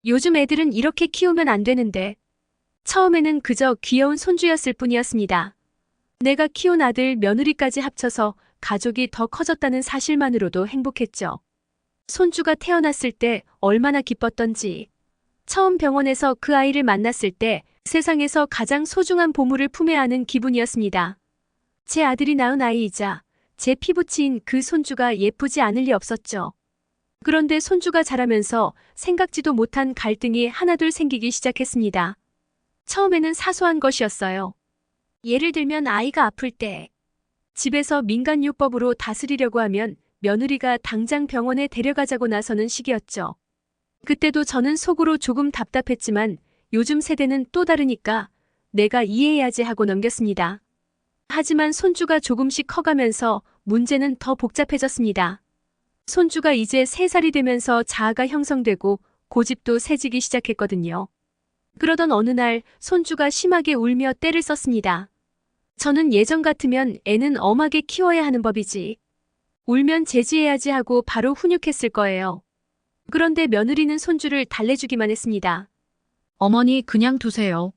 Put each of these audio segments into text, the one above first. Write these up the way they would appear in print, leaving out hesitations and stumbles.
요즘 애들은 이렇게 키우면 안 되는데. 처음에는 그저 귀여운 손주였을 뿐이었습니다. 내가 키운 아들, 며느리까지 합쳐서 가족이 더 커졌다는 사실만으로도 행복했죠. 손주가 태어났을 때 얼마나 기뻤던지. 처음 병원에서 그 아이를 만났을 때 세상에서 가장 소중한 보물을 품에 안은 기분이었습니다. 제 아들이 낳은 아이이자 제 피부치인 그 손주가 예쁘지 않을 리 없었죠. 그런데 손주가 자라면서 생각지도 못한 갈등이 하나둘 생기기 시작했습니다. 처음에는 사소한 것이었어요. 예를 들면 아이가 아플 때 집에서 민간요법으로 다스리려고 하면 며느리가 당장 병원에 데려가자고 나서는 시기였죠. 그때도 저는 속으로 조금 답답했지만 요즘 세대는 또 다르니까 내가 이해해야지 하고 넘겼습니다. 하지만 손주가 조금씩 커가면서 문제는 더 복잡해졌습니다. 손주가 이제 3살이 되면서 자아가 형성되고 고집도 세지기 시작했거든요. 그러던 어느 날 손주가 심하게 울며 떼를 썼습니다. 저는 예전 같으면 애는 엄하게 키워야 하는 법이지. 울면 제지해야지 하고 바로 훈육했을 거예요. 그런데 며느리는 손주를 달래주기만 했습니다. 어머니, 그냥 두세요.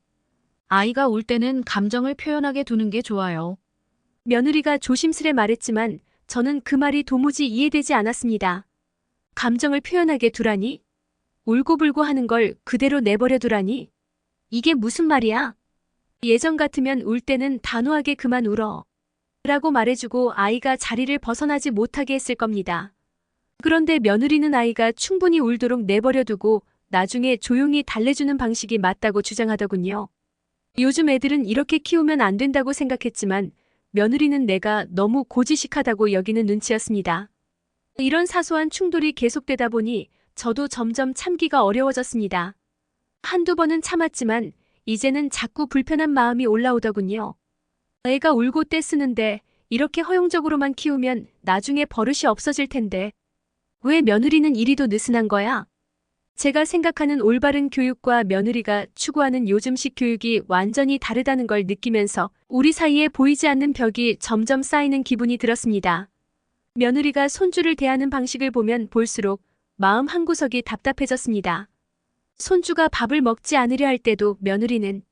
아이가 울 때는 감정을 표현하게 두는 게 좋아요. 며느리가 조심스레 말했지만 저는 그 말이 도무지 이해되지 않았습니다. 감정을 표현하게 두라니? 울고불고 하는 걸 그대로 내버려 두라니? 이게 무슨 말이야? 예전 같으면 울 때는 단호하게 그만 울어. 라고 말해주고 아이가 자리를 벗어나지 못하게 했을 겁니다. 그런데 며느리는 아이가 충분히 울도록 내버려 두고 나중에 조용히 달래주는 방식이 맞다고 주장하더군요. 요즘 애들은 이렇게 키우면 안 된다고 생각했지만 며느리는 내가 너무 고지식하다고 여기는 눈치였습니다. 이런 사소한 충돌이 계속되다 보니 저도 점점 참기가 어려워졌습니다. 한두 번은 참았지만 이제는 자꾸 불편한 마음이 올라오더군요. 애가 울고 떼쓰는데 이렇게 허용적으로만 키우면 나중에 버릇이 없어질 텐데 왜 며느리는 이리도 느슨한 거야? 제가 생각하는 올바른 교육과 며느리가 추구하는 요즘식 교육이 완전히 다르다는 걸 느끼면서 우리 사이에 보이지 않는 벽이 점점 쌓이는 기분이 들었습니다. 며느리가 손주를 대하는 방식을 보면 볼수록 마음 한구석이 답답해졌습니다. 손주가 밥을 먹지 않으려 할 때도 며느리는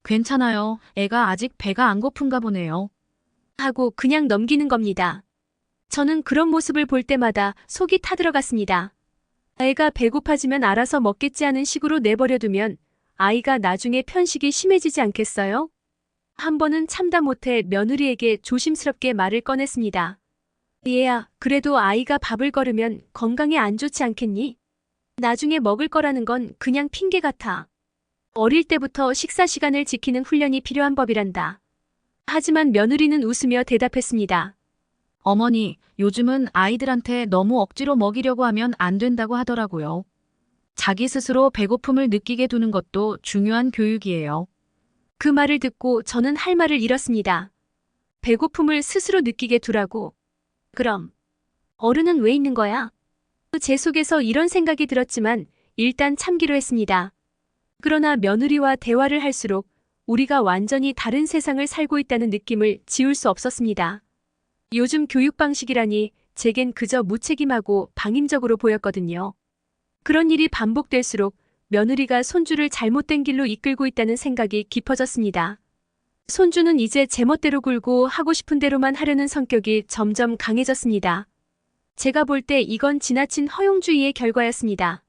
괜찮아요. 애가 아직 배가 안 고픈가 보네요. 하고 그냥 넘기는 겁니다. 저는 그런 모습을 볼 때마다 속이 타들어갔습니다. 애가 배고파지면 알아서 먹겠지 하는 식으로 내버려두면 아이가 나중에 편식이 심해지지 않겠어요? 한 번은 참다 못해 며느리에게 조심스럽게 말을 꺼냈습니다. 얘야, 그래도 아이가 밥을 거르면 건강에 안 좋지 않겠니? 나중에 먹을 거라는 건 그냥 핑계 같아. 어릴 때부터 식사 시간을 지키는 훈련이 필요한 법이란다. 하지만 며느리는 웃으며 대답했습니다. 어머니, 요즘은 아이들한테 너무 억지로 먹이려고 하면 안 된다고 하더라고요. 자기 스스로 배고픔을 느끼게 두는 것도 중요한 교육이에요. 그 말을 듣고 저는 할 말을 잃었습니다. 배고픔을 스스로 느끼게 두라고. 그럼 어른은 왜 있는 거야? 제 속에서 이런 생각이 들었지만 일단 참기로 했습니다. 그러나 며느리와 대화를 할수록 우리가 완전히 다른 세상을 살고 있다는 느낌을 지울 수 없었습니다. 요즘 교육 방식이라니 제겐 그저 무책임하고 방임적으로 보였거든요. 그런 일이 반복될수록 며느리가 손주를 잘못된 길로 이끌고 있다는 생각이 깊어졌습니다. 손주는 이제 제멋대로 굴고 하고 싶은 대로만 하려는 성격이 점점 강해졌습니다. 제가 볼 때 이건 지나친 허용주의의 결과였습니다.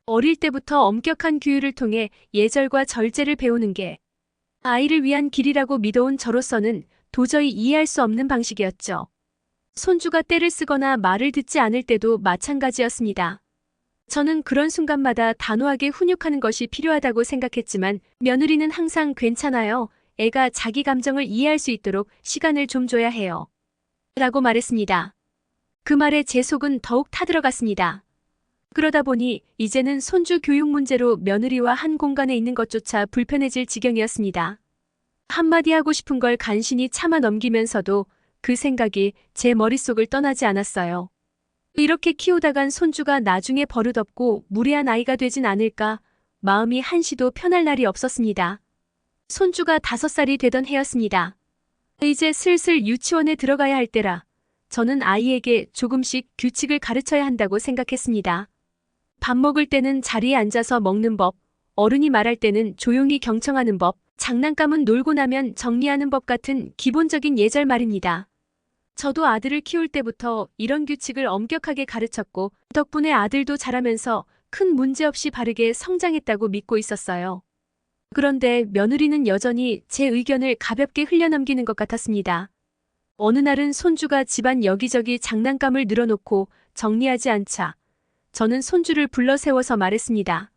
어릴 때부터 엄격한 규율을 통해 예절과 절제를 배우는 게 아이를 위한 길이라고 믿어온 저로서는 도저히 이해할 수 없는 방식이었죠. 손주가 떼를 쓰거나 말을 듣지 않을 때도 마찬가지였습니다. 저는 그런 순간마다 단호하게 훈육하는 것이 필요하다고 생각했지만 며느리는 항상 괜찮아요. 애가 자기 감정을 이해할 수 있도록 시간을 좀 줘야 해요. 라고 말했습니다. 그 말에 제 속은 더욱 타들어갔습니다. 그러다 보니 이제는 손주 교육 문제로 며느리와 한 공간에 있는 것조차 불편해질 지경이었습니다. 한마디 하고 싶은 걸 간신히 참아 넘기면서도 그 생각이 제 머릿속을 떠나지 않았어요. 이렇게 키우다간 손주가 나중에 버릇없고 무례한 아이가 되진 않을까 마음이 한시도 편할 날이 없었습니다. 손주가 5살이 되던 해였습니다. 이제 슬슬 유치원에 들어가야 할 때라 저는 아이에게 조금씩 규칙을 가르쳐야 한다고 생각했습니다. 밥 먹을 때는 자리에 앉아서 먹는 법, 어른이 말할 때는 조용히 경청하는 법, 장난감은 놀고 나면 정리하는 법 같은 기본적인 예절 말입니다. 저도 아들을 키울 때부터 이런 규칙을 엄격하게 가르쳤고 덕분에 아들도 자라면서 큰 문제 없이 바르게 성장했다고 믿고 있었어요. 그런데 며느리는 여전히 제 의견을 가볍게 흘려넘기는 것 같았습니다. 어느 날은 손주가 집안 여기저기 장난감을 늘어놓고 정리하지 않자 저는 손주를 불러 세워서 말했습니다.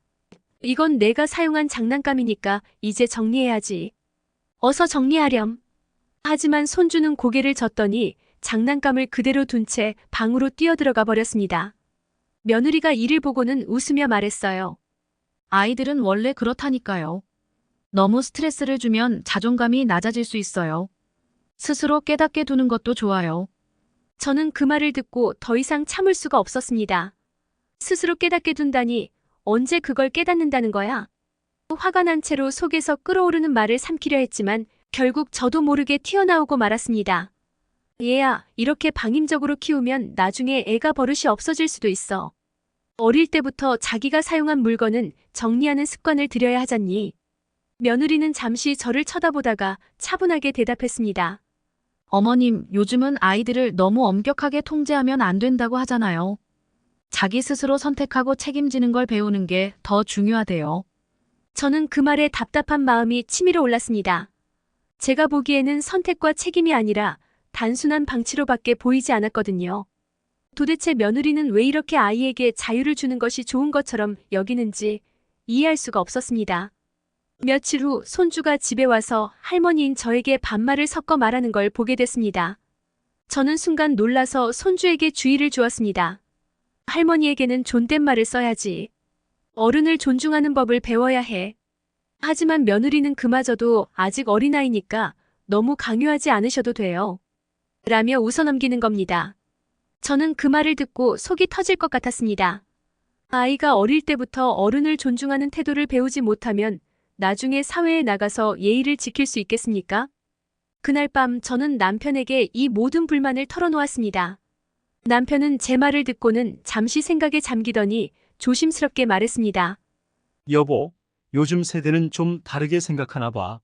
이건 내가 사용한 장난감이니까 이제 정리해야지. 어서 정리하렴. 하지만 손주는 고개를 젓더니 장난감을 그대로 둔 채 방으로 뛰어들어가 버렸습니다. 며느리가 이를 보고는 웃으며 말했어요. 아이들은 원래 그렇다니까요. 너무 스트레스를 주면 자존감이 낮아질 수 있어요. 스스로 깨닫게 두는 것도 좋아요. 저는 그 말을 듣고 더 이상 참을 수가 없었습니다. 스스로 깨닫게 둔다니 언제 그걸 깨닫는다는 거야? 화가 난 채로 속에서 끓어오르는 말을 삼키려 했지만 결국 저도 모르게 튀어나오고 말았습니다. 얘야, 이렇게 방임적으로 키우면 나중에 애가 버릇이 없어질 수도 있어. 어릴 때부터 자기가 사용한 물건은 정리하는 습관을 들여야 하잖니. 며느리는 잠시 저를 쳐다보다가 차분하게 대답했습니다. 어머님, 요즘은 아이들을 너무 엄격하게 통제하면 안 된다고 하잖아요. 자기 스스로 선택하고 책임지는 걸 배우는 게 더 중요하대요. 저는 그 말에 답답한 마음이 치밀어 올랐습니다. 제가 보기에는 선택과 책임이 아니라 단순한 방치로밖에 보이지 않았거든요. 도대체 며느리는 왜 이렇게 아이에게 자유를 주는 것이 좋은 것처럼 여기는지 이해할 수가 없었습니다. 며칠 후 손주가 집에 와서 할머니인 저에게 반말을 섞어 말하는 걸 보게 됐습니다. 저는 순간 놀라서 손주에게 주의를 주었습니다. 할머니에게는 존댓말을 써야지. 어른을 존중하는 법을 배워야 해. 하지만 며느리는 그마저도 아직 어린아이니까 너무 강요하지 않으셔도 돼요. 라며 웃어넘기는 겁니다. 저는 그 말을 듣고 속이 터질 것 같았습니다. 아이가 어릴 때부터 어른을 존중하는 태도를 배우지 못하면 나중에 사회에 나가서 예의를 지킬 수 있겠습니까? 그날 밤 저는 남편에게 이 모든 불만을 털어놓았습니다. 남편은 제 말을 듣고는 잠시 생각에 잠기더니 조심스럽게 말했습니다. 여보, 요즘 세대는 좀 다르게 생각하나 봐.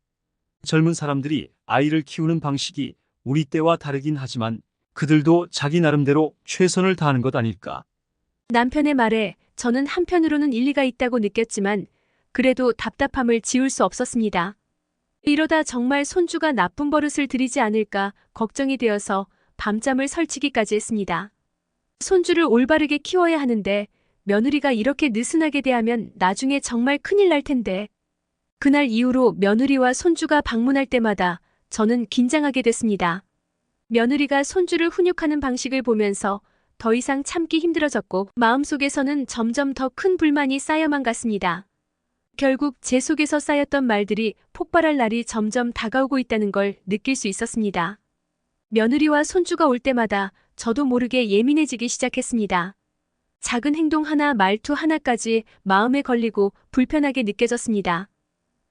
젊은 사람들이 아이를 키우는 방식이 우리 때와 다르긴 하지만 그들도 자기 나름대로 최선을 다하는 것 아닐까. 남편의 말에 저는 한편으로는 일리가 있다고 느꼈지만 그래도 답답함을 지울 수 없었습니다. 이러다 정말 손주가 나쁜 버릇을 들이지 않을까 걱정이 되어서 밤잠을 설치기까지 했습니다. 손주를 올바르게 키워야 하는데 며느리가 이렇게 느슨하게 대하면 나중에 정말 큰일 날 텐데. 그날 이후로 며느리와 손주가 방문할 때마다 저는 긴장하게 됐습니다. 며느리가 손주를 훈육하는 방식을 보면서 더 이상 참기 힘들어졌고 마음속에서는 점점 더 큰 불만이 쌓여만 갔습니다. 결국 제 속에서 쌓였던 말들이 폭발할 날이 점점 다가오고 있다는 걸 느낄 수 있었습니다. 며느리와 손주가 올 때마다 저도 모르게 예민해지기 시작했습니다. 작은 행동 하나, 말투 하나까지 마음에 걸리고 불편하게 느껴졌습니다.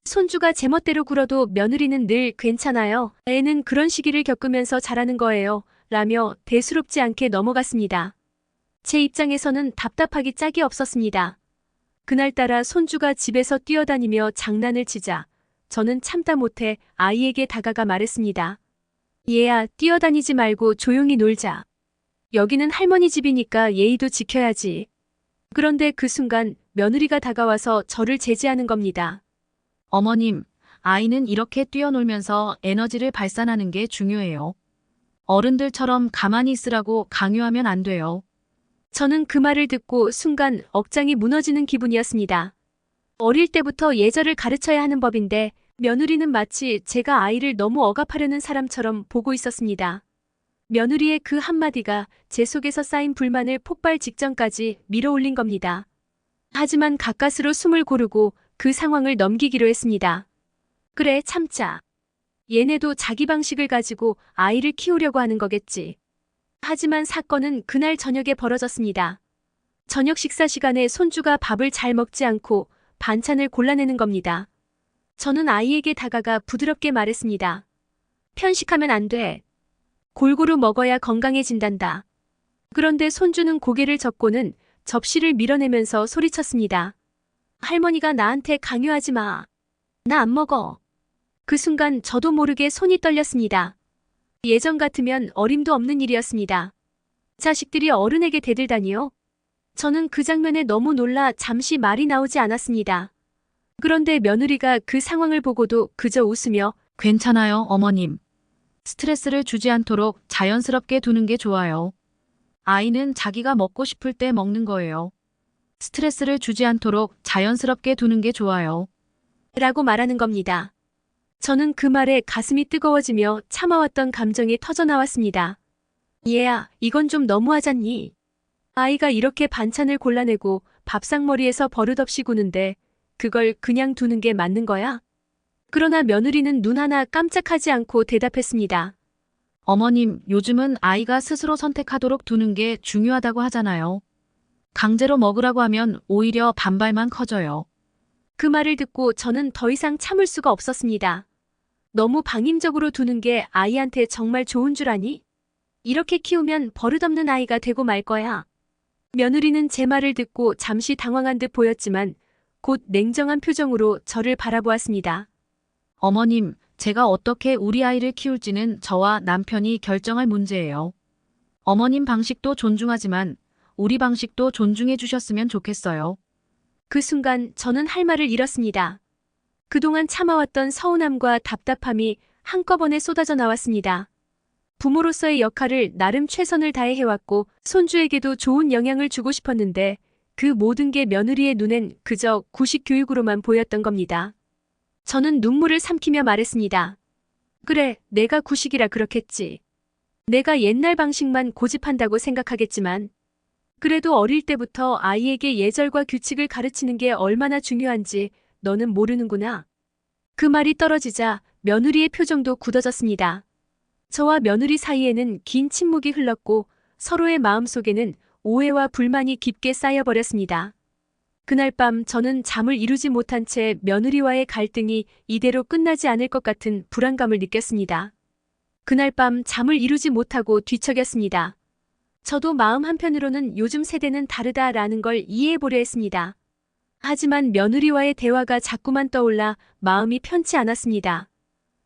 손주가 제멋대로 굴어도 며느리는 늘 괜찮아요. 애는 그런 시기를 겪으면서 자라는 거예요. 라며 대수롭지 않게 넘어갔습니다. 제 입장에서는 답답하기 짝이 없었습니다. 그날따라 손주가 집에서 뛰어다니며 장난을 치자 저는 참다 못해 아이에게 다가가 말했습니다. 얘야, 뛰어다니지 말고 조용히 놀자. 여기는 할머니 집이니까 예의도 지켜야지. 그런데 그 순간 며느리가 다가와서 저를 제지하는 겁니다. 어머님, 아이는 이렇게 뛰어놀면서 에너지를 발산하는 게 중요해요. 어른들처럼 가만히 있으라고 강요하면 안 돼요. 저는 그 말을 듣고 순간 억장이 무너지는 기분이었습니다. 어릴 때부터 예절을 가르쳐야 하는 법인데 며느리는 마치 제가 아이를 너무 억압하려는 사람처럼 보고 있었습니다. 며느리의 그 한마디가 제 속에서 쌓인 불만을 폭발 직전까지 밀어올린 겁니다. 하지만 가까스로 숨을 고르고 그 상황을 넘기기로 했습니다. 그래, 참자. 얘네도 자기 방식을 가지고 아이를 키우려고 하는 거겠지. 하지만 사건은 그날 저녁에 벌어졌습니다. 저녁 식사 시간에 손주가 밥을 잘 먹지 않고 반찬을 골라내는 겁니다. 저는 아이에게 다가가 부드럽게 말했습니다. 편식하면 안 돼. 골고루 먹어야 건강해진단다. 그런데 손주는 고개를 젓고는 접시를 밀어내면서 소리쳤습니다. 할머니가 나한테 강요하지 마. 나 안 먹어. 그 순간 저도 모르게 손이 떨렸습니다. 예전 같으면 어림도 없는 일이었습니다. 자식들이 어른에게 대들다니요? 저는 그 장면에 너무 놀라 잠시 말이 나오지 않았습니다. 그런데 며느리가 그 상황을 보고도 그저 웃으며 괜찮아요, 어머님. 스트레스를 주지 않도록 자연스럽게 두는 게 좋아요. 아이는 자기가 먹고 싶을 때 먹는 거예요. 스트레스를 주지 않도록 자연스럽게 두는 게 좋아요. 라고 말하는 겁니다. 저는 그 말에 가슴이 뜨거워지며 참아왔던 감정이 터져나왔습니다. 얘야, 이건 좀 너무하잖니. 아이가 이렇게 반찬을 골라내고 밥상머리에서 버릇없이 구는데 그걸 그냥 두는 게 맞는 거야? 그러나 며느리는 눈 하나 깜짝하지 않고 대답했습니다. 어머님, 요즘은 아이가 스스로 선택하도록 두는 게 중요하다고 하잖아요. 강제로 먹으라고 하면 오히려 반발만 커져요. 그 말을 듣고 저는 더 이상 참을 수가 없었습니다. 너무 방임적으로 두는 게 아이한테 정말 좋은 줄 아니? 이렇게 키우면 버릇없는 아이가 되고 말 거야. 며느리는 제 말을 듣고 잠시 당황한 듯 보였지만 곧 냉정한 표정으로 저를 바라보았습니다. 어머님, 제가 어떻게 우리 아이를 키울지는 저와 남편이 결정할 문제예요. 어머님 방식도 존중하지만 우리 방식도 존중해 주셨으면 좋겠어요. 그 순간 저는 할 말을 잃었습니다. 그동안 참아왔던 서운함과 답답함이 한꺼번에 쏟아져 나왔습니다. 부모로서의 역할을 나름 최선을 다해 해왔고 손주에게도 좋은 영향을 주고 싶었는데 그 모든 게 며느리의 눈엔 그저 구식 교육으로만 보였던 겁니다. 저는 눈물을 삼키며 말했습니다. 그래, 내가 구식이라 그렇겠지. 내가 옛날 방식만 고집한다고 생각하겠지만 그래도 어릴 때부터 아이에게 예절과 규칙을 가르치는 게 얼마나 중요한지 너는 모르는구나. 그 말이 떨어지자 며느리의 표정도 굳어졌습니다. 저와 며느리 사이에는 긴 침묵이 흘렀고 서로의 마음속에는 오해와 불만이 깊게 쌓여버렸습니다. 그날 밤 저는 잠을 이루지 못한 채 며느리와의 갈등이 이대로 끝나지 않을 것 같은 불안감을 느꼈습니다. 그날 밤 잠을 이루지 못하고 뒤척였습니다. 저도 마음 한편으로는 요즘 세대는 다르다라는 걸 이해해보려 했습니다. 하지만 며느리와의 대화가 자꾸만 떠올라 마음이 편치 않았습니다.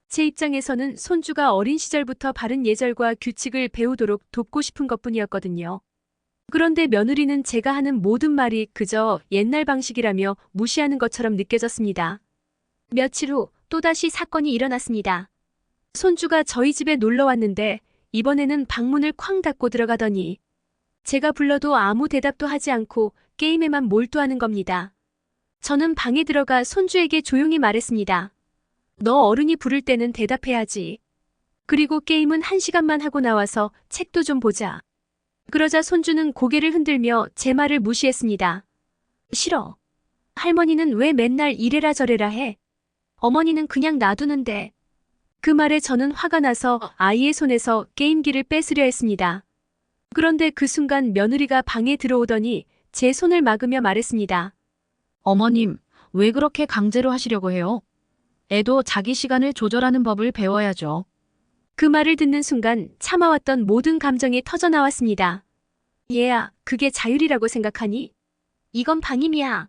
제 입장에서는 손주가 어린 시절부터 바른 예절과 규칙을 배우도록 돕고 싶은 것뿐이었거든요. 그런데 며느리는 제가 하는 모든 말이 그저 옛날 방식이라며 무시하는 것처럼 느껴졌습니다. 며칠 후 또다시 사건이 일어났습니다. 손주가 저희 집에 놀러 왔는데 이번에는 방문을 쾅 닫고 들어가더니 제가 불러도 아무 대답도 하지 않고 게임에만 몰두하는 겁니다. 저는 방에 들어가 손주에게 조용히 말했습니다. 너 어른이 부를 때는 대답해야지. 그리고 게임은 1시간만 하고 나와서 책도 좀 보자. 그러자 손주는 고개를 흔들며 제 말을 무시했습니다. 싫어. 할머니는 왜 맨날 이래라 저래라 해? 어머니는 그냥 놔두는데. 그 말에 저는 화가 나서 아이의 손에서 게임기를 뺏으려 했습니다. 그런데 그 순간 며느리가 방에 들어오더니 제 손을 막으며 말했습니다. 어머님, 왜 그렇게 강제로 하시려고 해요? 애도 자기 시간을 조절하는 법을 배워야죠. 그 말을 듣는 순간 참아왔던 모든 감정이 터져나왔습니다. 얘야, 그게 자율이라고 생각하니? 이건 방임이야.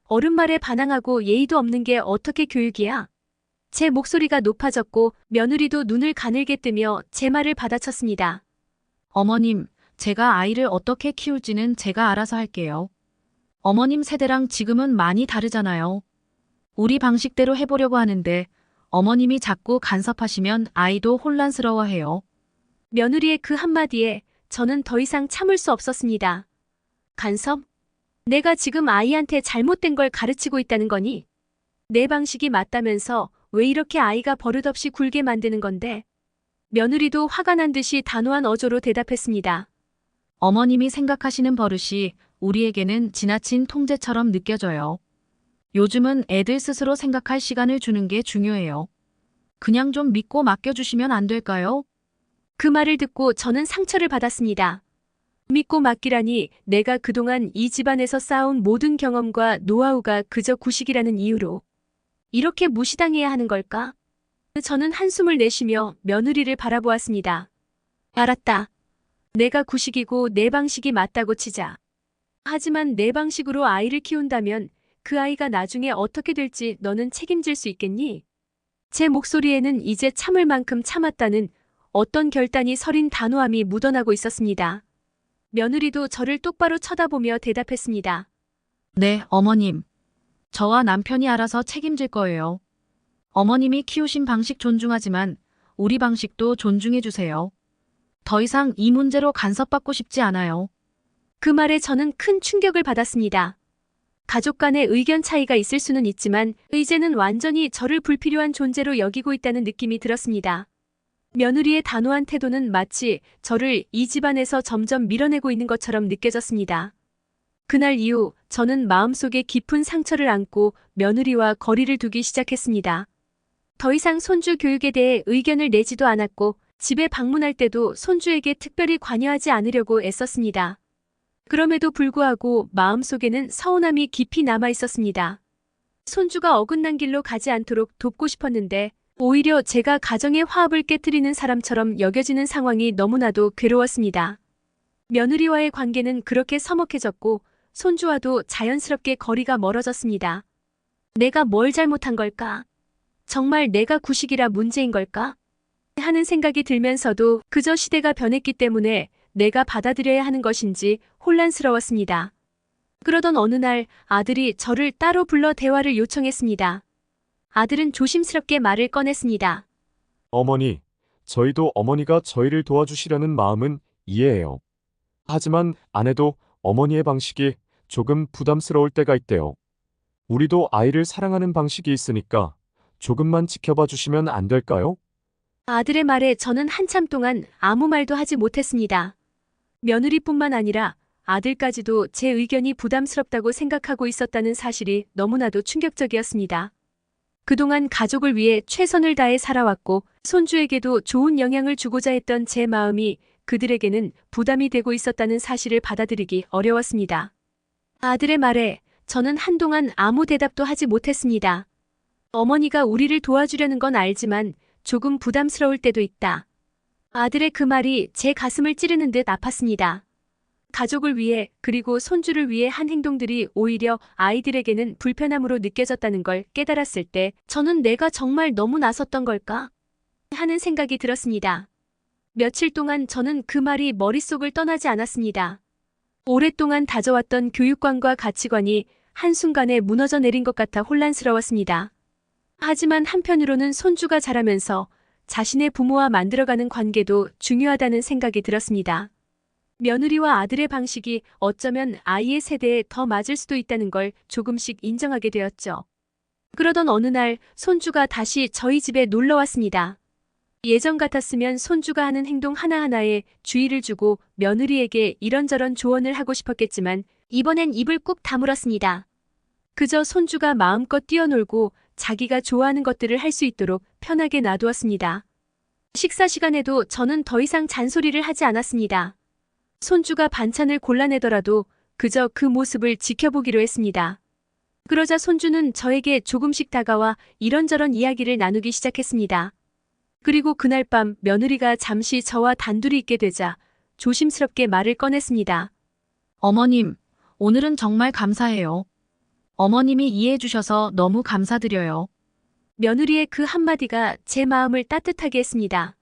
어른 말에 반항하고 예의도 없는 게 어떻게 교육이야? 제 목소리가 높아졌고 며느리도 눈을 가늘게 뜨며 제 말을 받아쳤습니다. 어머님, 제가 아이를 어떻게 키울지는 제가 알아서 할게요. 어머님 세대랑 지금은 많이 다르잖아요. 우리 방식대로 해보려고 하는데 어머님이 자꾸 간섭하시면 아이도 혼란스러워해요. 며느리의 그 한마디에 저는 더 이상 참을 수 없었습니다. 간섭? 내가 지금 아이한테 잘못된 걸 가르치고 있다는 거니? 내 방식이 맞다면서 왜 이렇게 아이가 버릇없이 굴게 만드는 건데? 며느리도 화가 난 듯이 단호한 어조로 대답했습니다. 어머님이 생각하시는 버릇이 우리에게는 지나친 통제처럼 느껴져요. 요즘은 애들 스스로 생각할 시간을 주는 게 중요해요. 그냥 좀 믿고 맡겨주시면 안 될까요? 그 말을 듣고 저는 상처를 받았습니다. 믿고 맡기라니 내가 그동안 이 집안에서 쌓아온 모든 경험과 노하우가 그저 구식이라는 이유로 이렇게 무시당해야 하는 걸까? 저는 한숨을 내쉬며 며느리를 바라보았습니다. 알았다. 내가 구식이고 내 방식이 맞다고 치자. 하지만 내 방식으로 아이를 키운다면 그 아이가 나중에 어떻게 될지 너는 책임질 수 있겠니? 제 목소리에는 이제 참을 만큼 참았다는 어떤 결단이 서린 단호함이 묻어나고 있었습니다. 며느리도 저를 똑바로 쳐다보며 대답했습니다. 네, 어머님. 저와 남편이 알아서 책임질 거예요. 어머님이 키우신 방식 존중하지만 우리 방식도 존중해 주세요. 더 이상 이 문제로 간섭받고 싶지 않아요. 그 말에 저는 큰 충격을 받았습니다. 가족 간의 의견 차이가 있을 수는 있지만 이제는 완전히 저를 불필요한 존재로 여기고 있다는 느낌이 들었습니다. 며느리의 단호한 태도는 마치 저를 이 집안에서 점점 밀어내고 있는 것처럼 느껴졌습니다. 그날 이후 저는 마음속에 깊은 상처를 안고 며느리와 거리를 두기 시작했습니다. 더 이상 손주 교육에 대해 의견을 내지도 않았고 집에 방문할 때도 손주에게 특별히 관여하지 않으려고 애썼습니다. 그럼에도 불구하고 마음속에는 서운함이 깊이 남아 있었습니다. 손주가 어긋난 길로 가지 않도록 돕고 싶었는데 오히려 제가 가정의 화합을 깨트리는 사람처럼 여겨지는 상황이 너무나도 괴로웠습니다. 며느리와의 관계는 그렇게 서먹해졌고 손주와도 자연스럽게 거리가 멀어졌습니다. 내가 뭘 잘못한 걸까? 정말 내가 구식이라 문제인 걸까? 하는 생각이 들면서도 그저 시대가 변했기 때문에 내가 받아들여야 하는 것인지 혼란스러웠습니다. 그러던 어느 날 아들이 저를 따로 불러 대화를 요청했습니다. 아들은 조심스럽게 말을 꺼냈습니다. 어머니, 저희도 어머니가 저희를 도와주시려는 마음은 이해해요. 하지만 아내도 어머니의 방식이 조금 부담스러울 때가 있대요. 우리도 아이를 사랑하는 방식이 있으니까 조금만 지켜봐 주시면 안 될까요? 아들의 말에 저는 한참 동안 아무 말도 하지 못했습니다. 며느리뿐만 아니라 아들까지도 제 의견이 부담스럽다고 생각하고 있었다는 사실이 너무나도 충격적이었습니다. 그동안 가족을 위해 최선을 다해 살아왔고 손주에게도 좋은 영향을 주고자 했던 제 마음이 그들에게는 부담이 되고 있었다는 사실을 받아들이기 어려웠습니다. 아들의 말에 저는 한동안 아무 대답도 하지 못했습니다. 어머니가 우리를 도와주려는 건 알지만 조금 부담스러울 때도 있다. 아들의 그 말이 제 가슴을 찌르는 듯 아팠습니다. 가족을 위해 그리고 손주를 위해 한 행동들이 오히려 아이들에게는 불편함으로 느껴졌다는 걸 깨달았을 때 저는 내가 정말 너무 나섰던 걸까? 하는 생각이 들었습니다. 며칠 동안 저는 그 말이 머릿속을 떠나지 않았습니다. 오랫동안 다져왔던 교육관과 가치관이 한순간에 무너져 내린 것 같아 혼란스러웠습니다. 하지만 한편으로는 손주가 자라면서 자신의 부모와 만들어가는 관계도 중요하다는 생각이 들었습니다. 며느리와 아들의 방식이 어쩌면 아이의 세대에 더 맞을 수도 있다는 걸 조금씩 인정하게 되었죠. 그러던 어느 날 손주가 다시 저희 집에 놀러 왔습니다. 예전 같았으면 손주가 하는 행동 하나하나에 주의를 주고 며느리에게 이런저런 조언을 하고 싶었겠지만 이번엔 입을 꾹 다물었습니다. 그저 손주가 마음껏 뛰어놀고 자기가 좋아하는 것들을 할 수 있도록 편하게 놔두었습니다. 식사 시간에도 저는 더 이상 잔소리를 하지 않았습니다. 손주가 반찬을 골라내더라도 그저 그 모습을 지켜보기로 했습니다. 그러자 손주는 저에게 조금씩 다가와 이런저런 이야기를 나누기 시작했습니다. 그리고 그날 밤 며느리가 잠시 저와 단둘이 있게 되자 조심스럽게 말을 꺼냈습니다. 어머님, 오늘은 정말 감사해요. 어머님이 이해해 주셔서 너무 감사드려요. 며느리의 그 한마디가 제 마음을 따뜻하게 했습니다.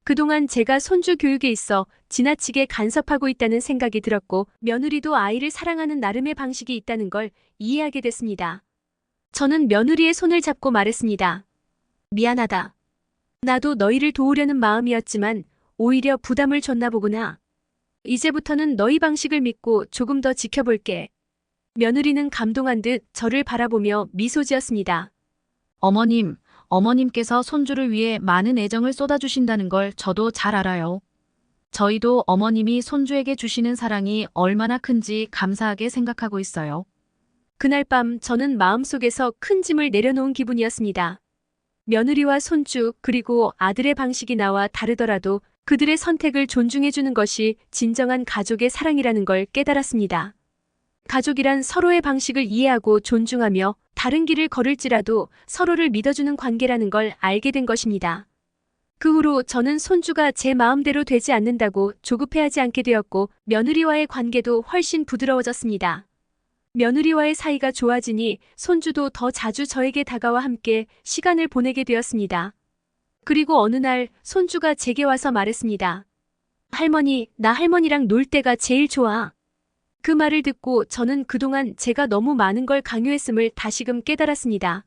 그동안 제가 손주 교육에 있어 지나치게 간섭하고 있다는 생각이 들었고 며느리도 아이를 사랑하는 나름의 방식이 있다는 걸 이해하게 됐습니다. 저는 며느리의 손을 잡고 말했습니다. 미안하다. 나도 너희를 도우려는 마음이었지만 오히려 부담을 줬나 보구나. 이제부터는 너희 방식을 믿고 조금 더 지켜볼게. 며느리는 감동한 듯 저를 바라보며 미소 지었습니다. 어머님, 어머님께서 손주를 위해 많은 애정을 쏟아주신다는 걸 저도 잘 알아요. 저희도 어머님이 손주에게 주시는 사랑이 얼마나 큰지 감사하게 생각하고 있어요. 그날 밤 저는 마음속에서 큰 짐을 내려놓은 기분이었습니다. 며느리와 손주 그리고 아들의 방식이 나와 다르더라도 그들의 선택을 존중해주는 것이 진정한 가족의 사랑이라는 걸 깨달았습니다. 가족이란 서로의 방식을 이해하고 존중하며 다른 길을 걸을지라도 서로를 믿어주는 관계라는 걸 알게 된 것입니다. 그 후로 저는 손주가 제 마음대로 되지 않는다고 조급해하지 않게 되었고 며느리와의 관계도 훨씬 부드러워졌습니다. 며느리와의 사이가 좋아지니 손주도 더 자주 저에게 다가와 함께 시간을 보내게 되었습니다. 그리고 어느 날 손주가 제게 와서 말했습니다. 할머니, 나 할머니랑 놀 때가 제일 좋아. 그 말을 듣고 저는 그동안 제가 너무 많은 걸 강요했음을 다시금 깨달았습니다.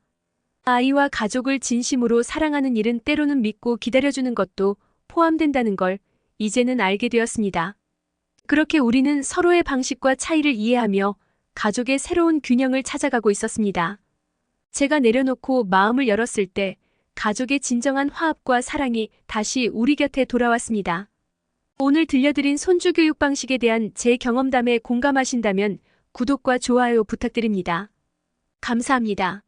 아이와 가족을 진심으로 사랑하는 일은 때로는 믿고 기다려주는 것도 포함된다는 걸 이제는 알게 되었습니다. 그렇게 우리는 서로의 방식과 차이를 이해하며 가족의 새로운 균형을 찾아가고 있었습니다. 제가 내려놓고 마음을 열었을 때 가족의 진정한 화합과 사랑이 다시 우리 곁에 돌아왔습니다. 오늘 들려드린 손주 교육 방식에 대한 제 경험담에 공감하신다면 구독과 좋아요 부탁드립니다. 감사합니다.